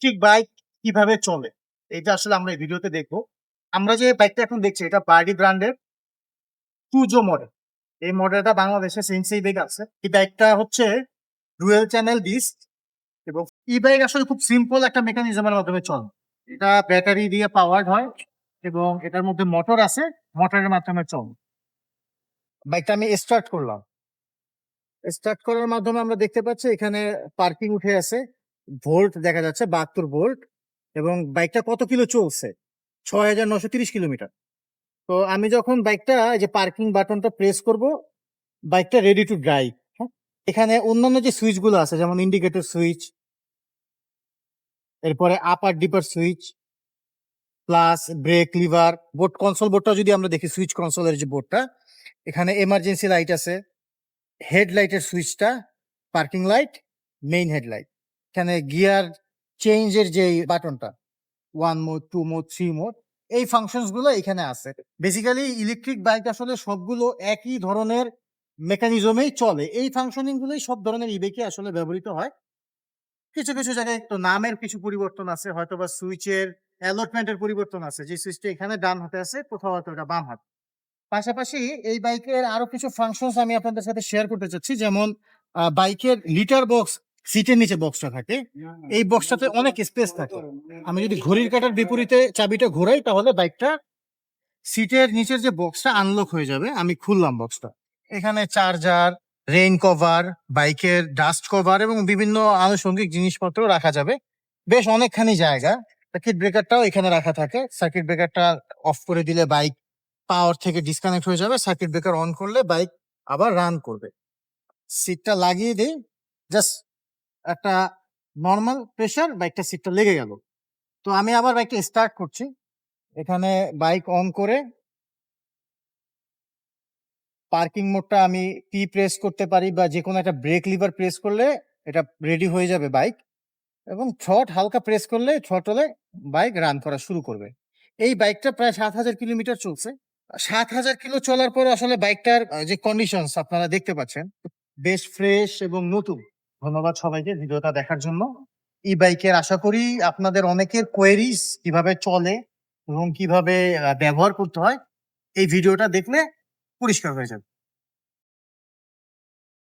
Electric bike কিভাবে চলে এটা আসলে আমরা এই ভিডিওতে দেখবো। আমরা যে বাইকটা এখন দেখছি এটা বার্ডি ব্র্যান্ডের টুজো মডেল। এই মডেলটা বাংলাদেশে সিএনসি বাইক আছে। এই বাইকটা হচ্ছে ডুয়েল চ্যানেল ডিস্ক এবং ই বাইক আসলে খুব সিম্পল একটা মেকানিজমের মাধ্যমে চলে। এটা ব্যাটারি দিয়ে পাওয়ার্ড হয় এবং এটার মধ্যে মোটর আছে, মোটরের মাধ্যমে চলে। বাইকটা আমি স্টার্ট করলাম, স্টার্ট করার মাধ্যমে আমরা দেখতে পাচ্ছি এখানে পার্কিং উঠে আছে, ভোল্ট দেখা যাচ্ছে 72 ভোল্ট এবং বাইকটা কত কিলো চলছে 6930 কিলোমিটার। তো আমি যখন বাইকটা যে পার্কিং বাটনটা প্রেস করব, বাইকটা রেডি টু ড্রাইভ। এখানে অন্যান্য যে সুইচ গুলো আছে যেমন ইন্ডিকেটর সুইচ, এরপরে upper dipper switch, plus brake lever board, console বোর্ডটা যদি আমরা দেখি সুইচ কনসোলের যে বোর্ডটা, এখানে এমার্জেন্সি লাইট আছে, হেডলাইটের সুইচটা, পার্কিং লাইট, মেইন হেডলাইট, এখানে গিয়ার চেঞ্জের যে বাটনটা 1 মোড 2 মোড 3 মোড, এই ফাংশনস গুলো এখানে আছে। বেসিক্যালি ইলেকট্রিক বাইক আসলে সবগুলো একই ধরনের মেকানিজমেই চলে, এই ফাংশনিং গুলোই সব ধরনের ইবেকে আসলে ব্যবহৃত হয়। কিছু কিছু জায়গায় একটু নামের কিছু পরিবর্তন আছে, হয়তো বা সুইচের অ্যালটমেন্টের পরিবর্তন আছে, যে সুইচটা এখানে ডান হাতে আছে কোথাও হয়তো এটা বাম হাত। পাশাপাশি এই বাইকের আরো কিছু ফাংশনস আমি আপনাদের সাথে শেয়ার করতে চাচ্ছি, যেমন বাইকের লিটার বক্স, সিটের নিচে বক্সটা থাকে, এই বক্সটাতে অনেক স্পেস থাকে। আমি যদি ঘড়ির কাঁটার বিপরীতে চাবিটা ঘোরাই তাহলে বাইকটা সিটের নিচের যে বক্সটা আনলক হয়ে যাবে। আমি খুললাম বক্সটা, এখানে চার্জার, রেইন কভার, বাইকের ডাস্ট কভার এবং বিভিন্ন আনুষঙ্গিক জিনিসপত্র রাখা যাবে, বেশ অনেকখানি জায়গা। সার্কিট ব্রেকারটাও এখানে রাখা থাকে, সার্কিট ব্রেকারটা অফ করে দিলে বাইক পাওয়ার থেকে ডিসকানেক্ট হয়ে যাবে, সার্কিট ব্রেকার অন করলে বাইক আবার রান করবে। সিটটা লাগিয়ে দিই, জাস্ট একটা নর্মাল প্রেসার, বাইকটা সিটটা লেগে গেল। তো আমি আবার বাইকটা স্টার্ট করছি, এখানে বাইক অন করে পার্কিং মোডটা আমি পি প্রেস করতে পারি বা যে কোনো একটা ব্রেক লিভার প্রেস করলে এটা রেডি হয়ে যাবে বাইক, এবং থ্রট হালকা প্রেস করলে থ্রটলে বাইক রান করা শুরু করবে। এই বাইকটা প্রায় 7000 কিলোমিটার চলছে। 7000 কিলো চলার পর আসলে বাইকটার যে কন্ডিশনস আপনারা দেখতে পাচ্ছেন, বেশ ফ্রেশ এবং নতুন। ধন্যবাদ সবাইকে ভিডিওটা দেখার জন্য। এই বাইকের আশা করি আপনাদের অনেকের কোয়েরিজ কিভাবে চলে এবং কিভাবে ব্যবহার করতে হয় এই ভিডিওটা দেখলে পরিষ্কার হয়ে যাবে।